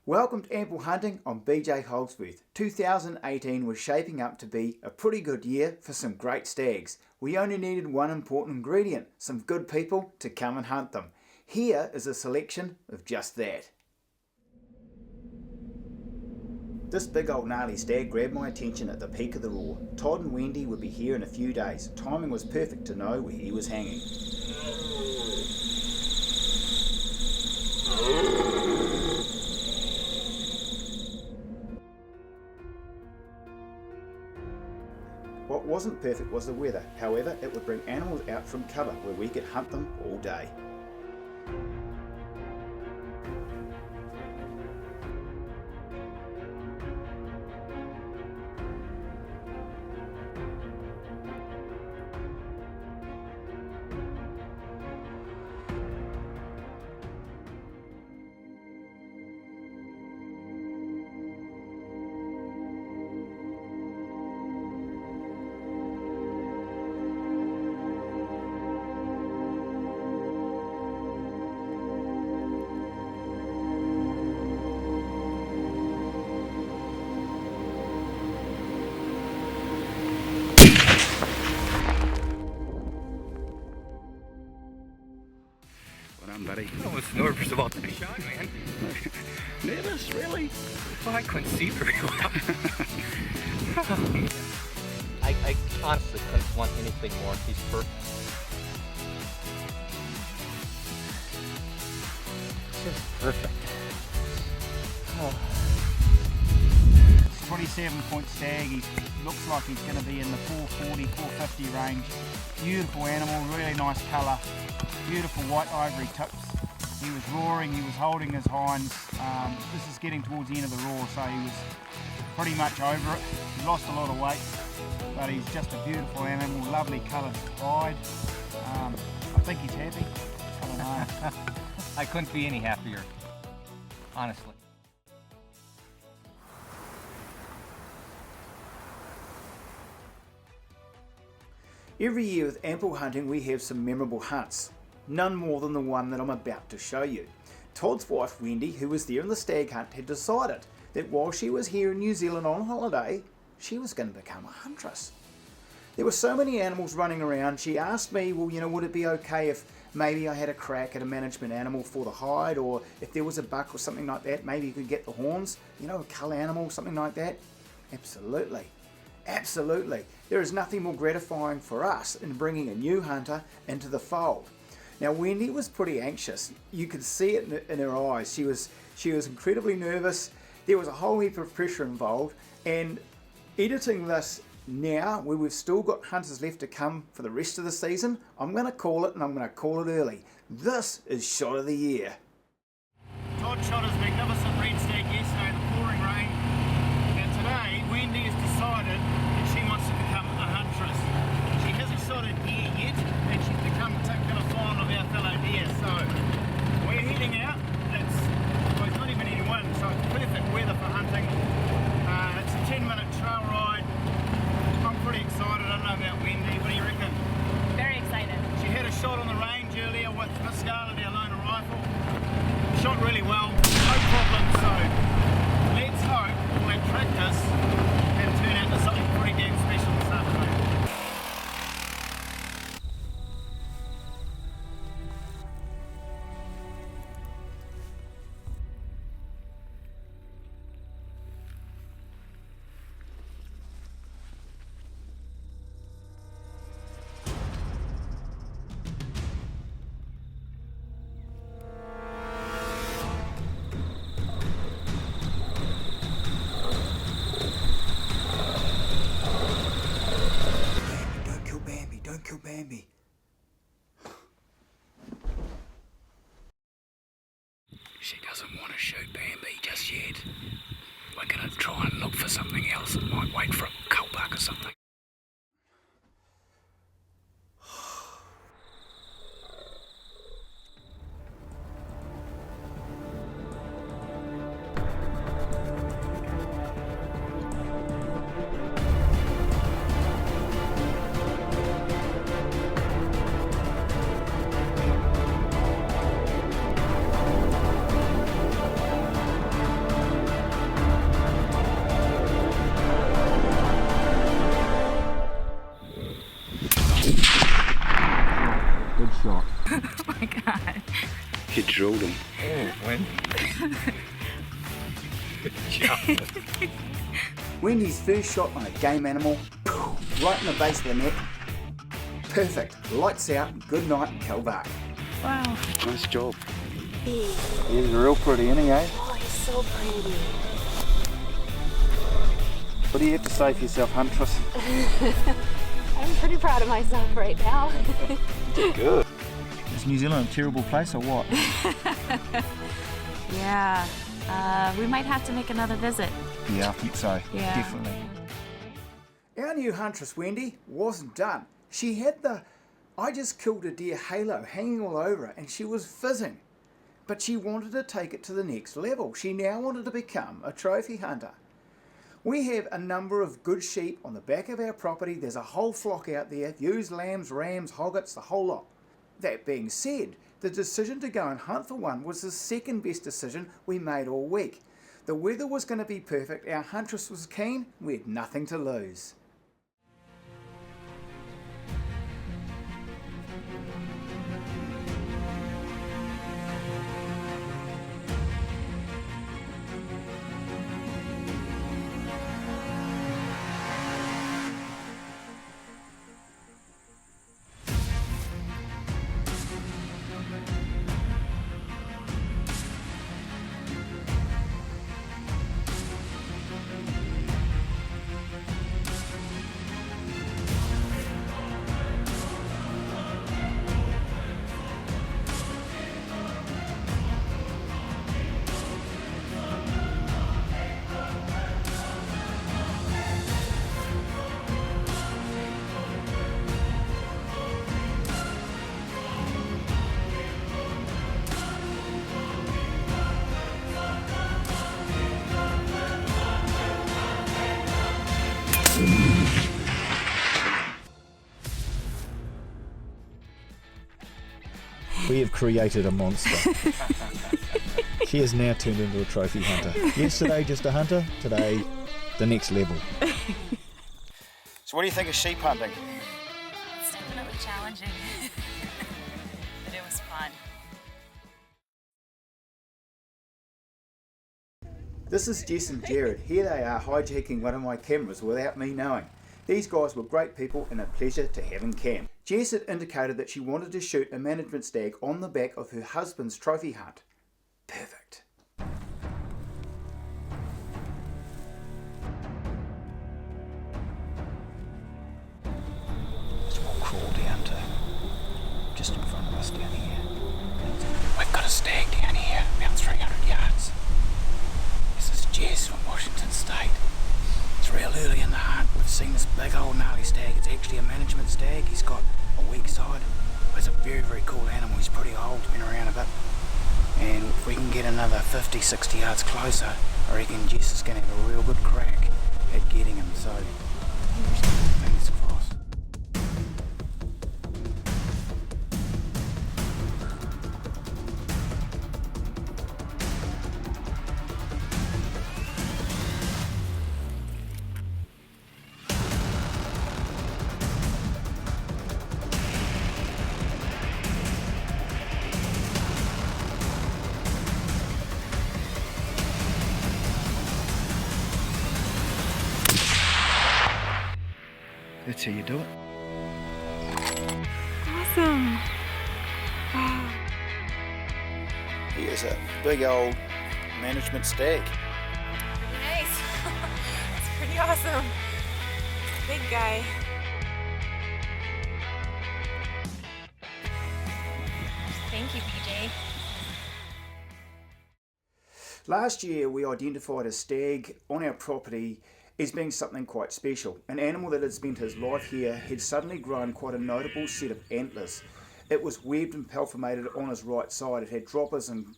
Welcome to Amplehunting on BJ Holdsworth. 2018 was shaping up to be a pretty good year for some great stags. We only needed one important ingredient, some good people to come and hunt them. Here is a selection of just that. This big old gnarly stag grabbed my attention at the peak of the roar. Todd and Wendy would be here in a few days. Timing was perfect to know where he was hanging. What wasn't perfect was the weather. However, it would bring animals out from cover where we could hunt them all day. Buddy. I was nervous about the shot, man. Nervous, really? Well, I couldn't see very well. I honestly couldn't want anything more. He's perfect. Just perfect. Oh. 27-point stag. He looks like he's going to be in the 440, 450 range. Beautiful animal, really nice colour. Beautiful white ivory tips. He was roaring, he was holding his hinds. This is getting towards the end of the roar, so he was pretty much over it. He lost a lot of weight, but he's just a beautiful animal, lovely coloured hide. I think he's happy. I don't know. I couldn't be any happier, honestly. Every year with Amplehunting we have some memorable hunts. None more than the one that I'm about to show you. Todd's wife Wendy, who was there in the stag hunt, had decided that while she was here in New Zealand on holiday, she was going to become a huntress. There were so many animals running around, she asked me, well, you know, would it be okay if maybe I had a crack at a management animal for the hide, or if there was a buck or something like that, maybe you could get the horns, you know, a colour animal, something like that? Absolutely. Absolutely. There is nothing more gratifying for us in bringing a new hunter into the fold. Now Wendy was pretty anxious. You could see it in her eyes. She was incredibly nervous. There was a whole heap of pressure involved, and editing this now, where we've still got hunters left to come for the rest of the season, I'm going to call it, and I'm going to call it early. This is Shot of the Year. Todd shot his magnificent red stag yesterday in the pouring rain, and today Wendy has decided that she wants to become a huntress. She hasn't shot a deer yet, and she's become a particular fan of our fellow deer, so we're heading out. It's not even any wind, so it's perfect weather for hunting. It's a 10-minute trail ride. I'm pretty excited. I don't know about Wendy. What do you reckon? Very excited. She had a shot on the range earlier with Miss Scarlett, our loaner rifle. Shot really well, no problem, so let's hope all that practice can turn out to something pretty damn special this afternoon. Don't kill Bambi. She doesn't want to shoot Bambi just yet. We're going to try and look for something else that might wait for a cullbuck or something. my god. You drilled him. Oh, Wendy. Good job. Wendy's first shot on a game animal, right in the base of the neck. Perfect. Lights out, good night, Calvark. Wow. Nice job. He's real pretty, isn't he, eh? Oh, he's so pretty. What do you have to say for yourself, Huntress? I'm pretty proud of myself right now. Good. Is New Zealand a terrible place or what? Yeah. We might have to make another visit. Yeah, I think so. Yeah. Definitely. Our new Huntress, Wendy, wasn't done. She had the I just killed a deer halo hanging all over her, and she was fizzing. But she wanted to take it to the next level. She now wanted to become a trophy hunter. We have a number of good sheep on the back of our property. There's a whole flock out there, ewes, lambs, rams, hoggets, the whole lot. That being said, the decision to go and hunt for one was the second best decision we made all week. The weather was going to be perfect, our Huntress was keen, we had nothing to lose. We have created a monster. She has now turned into a trophy hunter. Yesterday just a hunter, today the next level. So what do you think of sheep hunting? It's definitely challenging. But it was fun. This is Jess and Jared. Here they are hijacking one of my cameras without me knowing. These guys were great people and a pleasure to have in camp. Jess had indicated that she wanted to shoot a management stag on the back of her husband's trophy hunt. Perfect. Let's walk crawl down to just in front of us down here. We've got a stag down here, about 300 yards. This is Jess from Washington State. It's real early in the hunt. We've seen this big old gnarly stag. It's actually a management stag. He's got a weak side. It's a very, very cool animal. He's pretty old, been around a bit. And if we can get another 50, 60 yards closer, I reckon Jess is going to have a real good crack at getting him. So, fingers crossed. That's how you do it. Awesome. Wow. Here's a big old management stag. Pretty nice. It's pretty awesome. Big guy. Thank you, PJ. Last year we identified a stag on our property as being something quite special. An animal that had spent his life here had suddenly grown quite a notable set of antlers. It was webbed and palformated on his right side. It had droppers and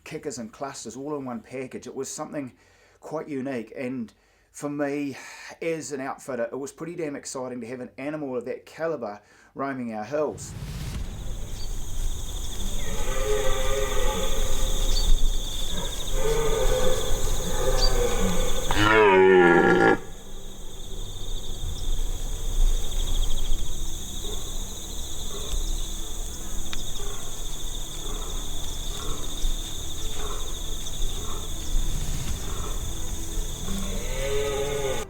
kickers and clusters all in one package. It was something quite unique, and for me as an outfitter it was pretty damn exciting to have an animal of that calibre roaming our hills.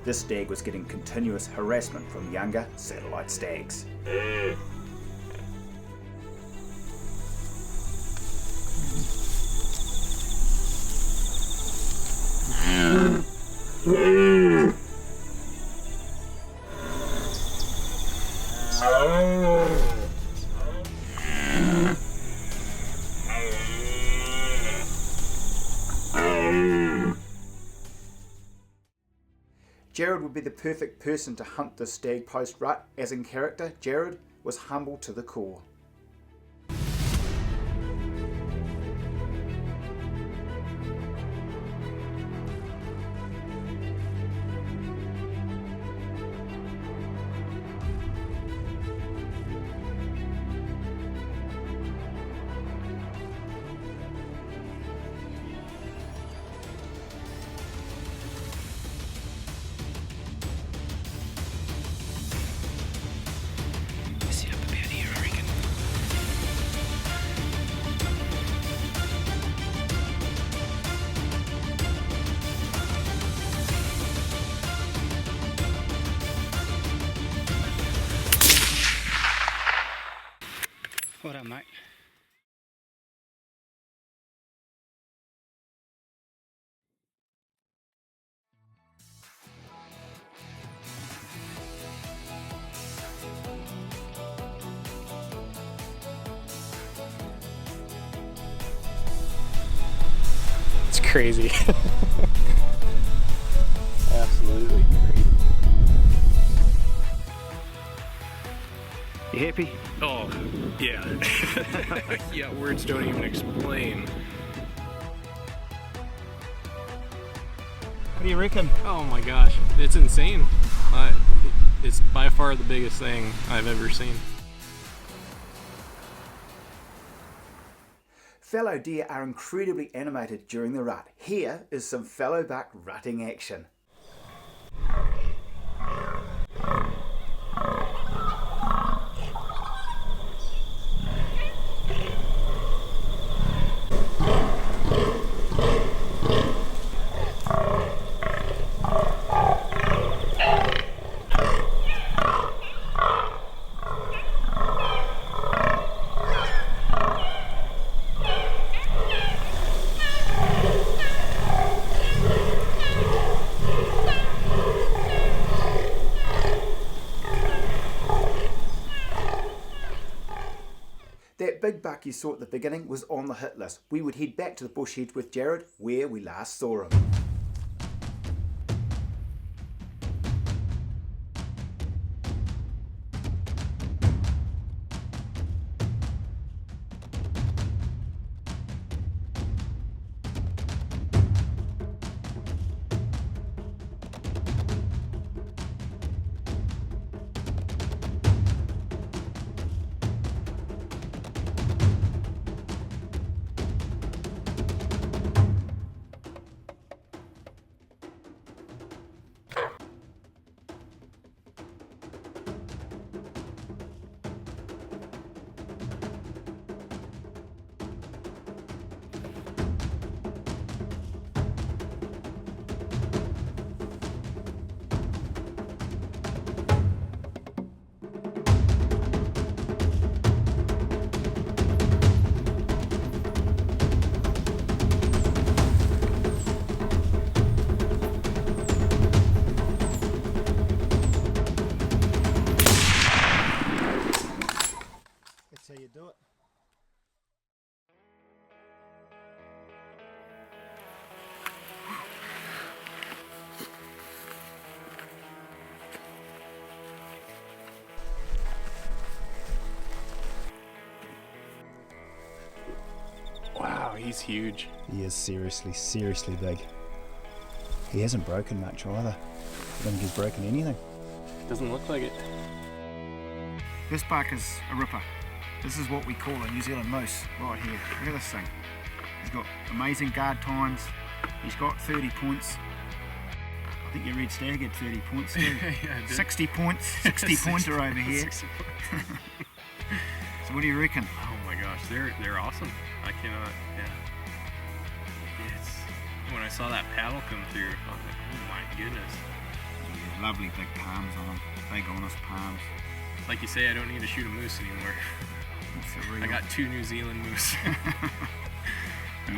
This stag was getting continuous harassment from younger satellite stags. Jared would be the perfect person to hunt this stag post-rut, as in character, Jared was humble to the core. Sit up about here, I reckon. What up, mate? It's crazy. Absolutely crazy. You happy? Oh, yeah. Yeah, words don't even explain. What do you reckon? Oh my gosh, it's insane. It's by far the biggest thing I've ever seen. Fallow deer are incredibly animated during the rut. Here is some fallow buck rutting action. That big buck you saw at the beginning was on the hit list. We would head back to the bush edge with Jared, where we last saw him. That's how you do it. Wow, he's huge. He is seriously big. He hasn't broken much either. I don't think he's broken anything. Doesn't look like it. This buck is a ripper. This is what we call a New Zealand moose right here. Look at this thing. He's got amazing guard times. He's got 30 points. I think your red stag had 30 points too. Yeah, 60 points, 60 pointer over here. So what do you reckon? Oh my gosh, they're awesome. I cannot, yeah. It's, when I saw that paddle come through, I was like, oh my goodness. Lovely big palms on them, big honest palms. Like you say, I don't need to shoot a moose anymore. I got 2 New Zealand moose.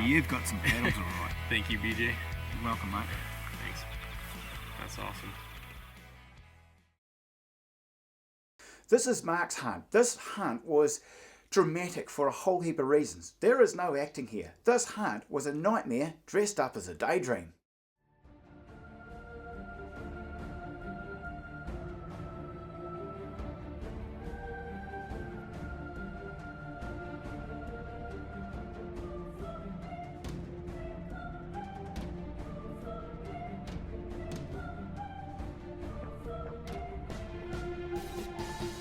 You've got some paddles alright. Thank you, BJ. You're welcome, mate. Thanks. That's awesome. This is Mark's hunt. This hunt was dramatic for a whole heap of reasons. There is no acting here. This hunt was a nightmare dressed up as a daydream.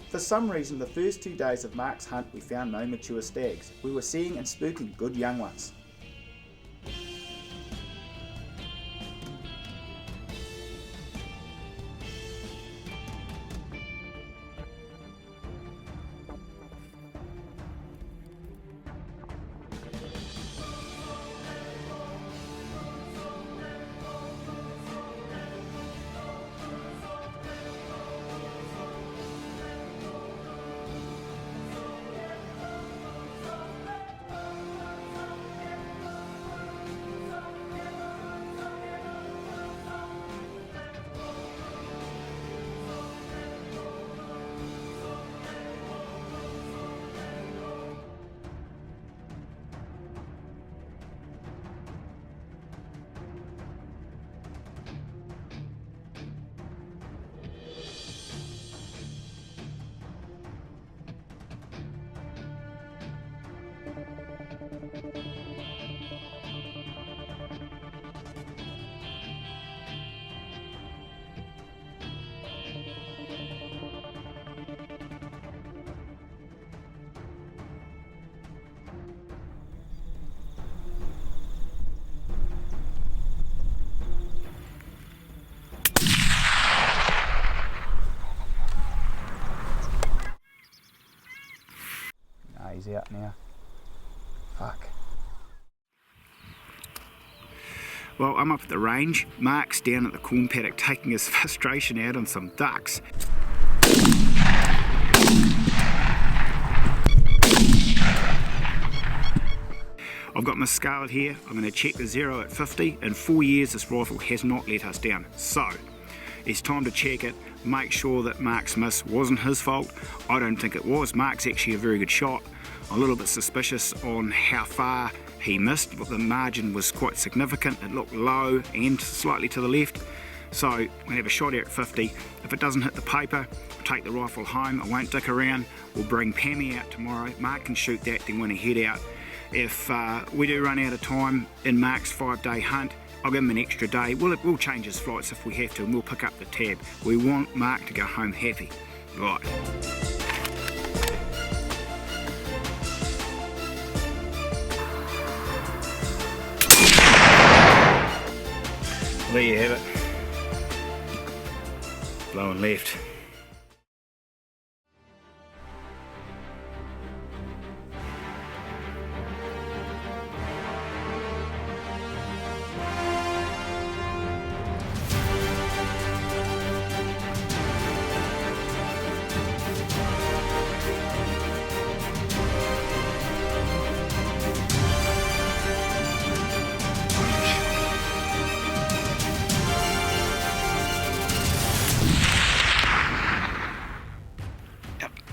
For some reason, the first 2 days of Mark's hunt we found no mature stags. We were seeing and spooking good young ones. He's out now. Fuck. Well, I'm up at the range. Mark's down at the corn paddock taking his frustration out on some ducks. I've got my scale here. I'm going to check the 0 at 50. In 4 years this rifle has not let us down. So it's time to check it, make sure that Mark's miss wasn't his fault. I don't think it was. Mark's actually a very good shot. I'm a little bit suspicious on how far he missed, but the margin was quite significant. It looked low and slightly to the left. So I'm going to have a shot here at 50. If it doesn't hit the paper, I'll take the rifle home. I won't dick around. We'll bring Pammy out tomorrow. Mark can shoot that, then when he head out. If we do run out of time in Mark's 5-day hunt, I'll give him an extra day. We'll change his flights if we have to, and we'll pick up the tab. We want Mark to go home happy. Right. There you have it. Blowing left.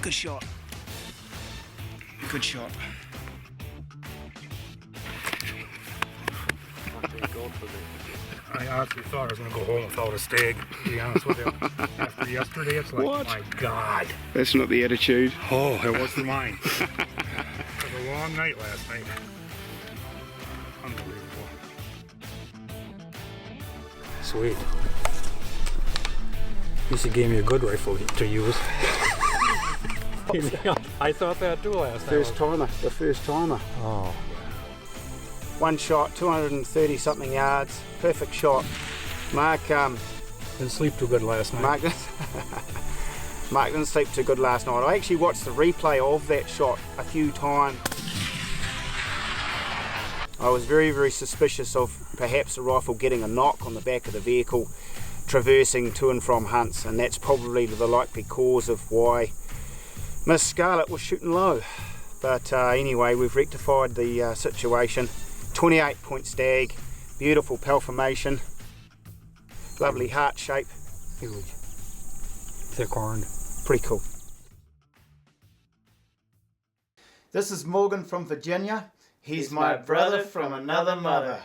Good shot. Good shot. I honestly thought I was going to go home without a stag, to be honest with you. After yesterday, it's like, What? My God. That's not the attitude. Oh, it wasn't mine. It was a long night last night. Unbelievable. Sweet. At least he gave me a good rifle to use. I thought that too last night. First timer, the first timer. Oh. One shot, 230 something yards, perfect shot. Mark, Didn't sleep too good last night. Mark didn't sleep too good last night. I actually watched the replay of that shot a few times. I was very, very suspicious of perhaps the rifle getting a knock on the back of the vehicle. traversing to and from hunts, and that's probably the likely cause of why Miss Scarlet was shooting low. But anyway, we've rectified the situation. 28 point stag, beautiful pal formation, lovely heart shape, Thick horn. pretty cool. This is Morgan from Virginia. He's my brother from another mother.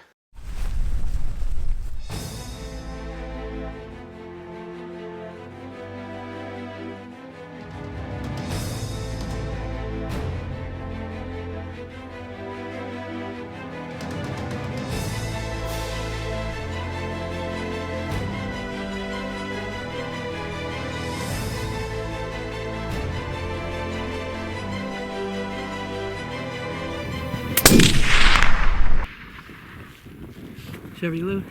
Chevy Lou.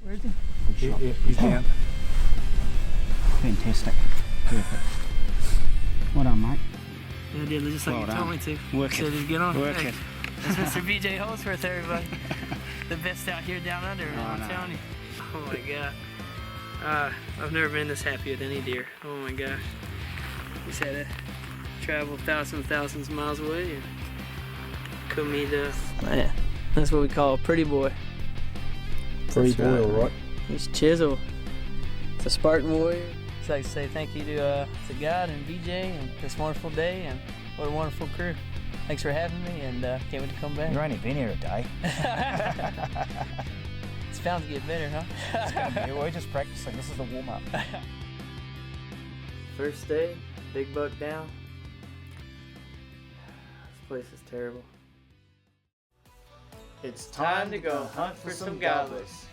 Where is he? He's down. Fantastic. Perfect. Well done, mate. Yeah, I did just like Well you done. told me to. Work So it. just get on. Work Hey, it. That's Mr. BJ Holdsworth, everybody. The best out here down under, I'm no. telling you. Oh my god. I've never been this happy with any deer. Oh my gosh. Just had to travel thousands of miles away and come meet man, that's what we call a pretty boy. Pretty boy, alright. He's Chisel. It's a Spartan warrior. So I'd like to say thank you to God and BJ and this wonderful day, and what a wonderful crew. Thanks for having me, and can't wait to come back. You've only been here a day. It's bound to get better, huh? We're just practicing. This is the warm up. First day, big buck down. This place is terrible. It's time to go hunt for some gobblers.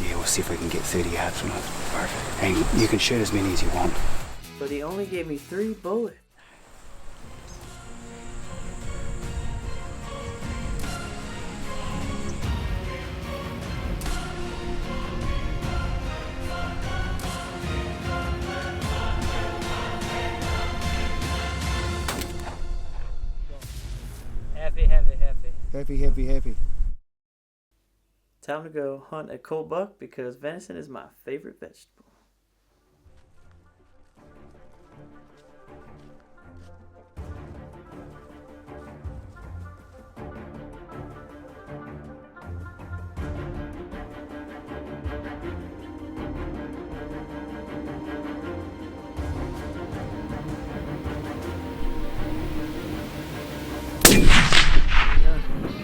Yeah, we'll see if we can get 30 yards from it. Perfect. And you can shoot as many as you want. But he only gave me 3 bullets. Happy. Time to go hunt a cold buck because venison is my favorite vegetable.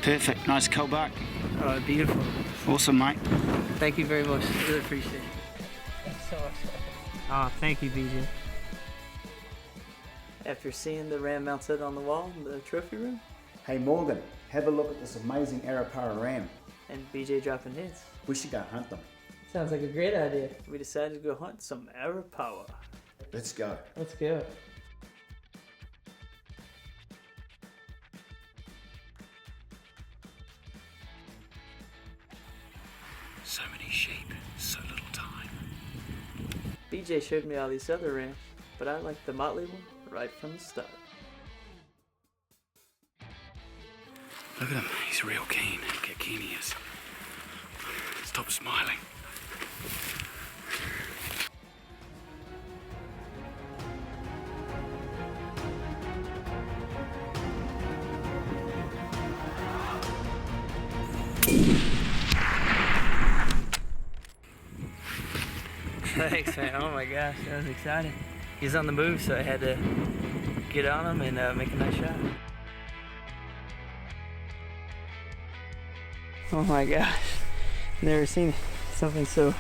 Perfect. Nice cold buck. Oh, beautiful. Awesome, mate. Thank you very much. Really appreciate it. Thanks so much. Oh, thank you, BJ. After seeing the ram mounted on the wall in the trophy room, Hey Morgan, have a look at this amazing Arapara ram. and BJ dropping hits, We should go hunt them. sounds like a great idea. We decided to go hunt some Arapawa. Let's go. Let's go. So many sheep, so little time. BJ showed me all these other rams, but I liked the motley one right from the start. Look at him. He's real keen. Look how keen he is. Stop smiling. Thanks, man. Oh my gosh, that was exciting. He's on the move, so I had to get on him and make a nice shot. Oh my gosh, never seen something so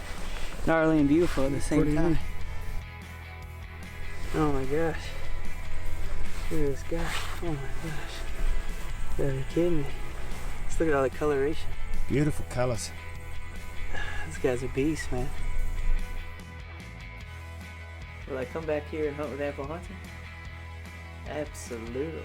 gnarly and beautiful at the same time. Oh my gosh, look at this guy. Oh my gosh, are you kidding me? Just look at all the coloration. Beautiful colours. This guy's a beast, man. Will I come back here and hunt with Amplehunting? Absolutely.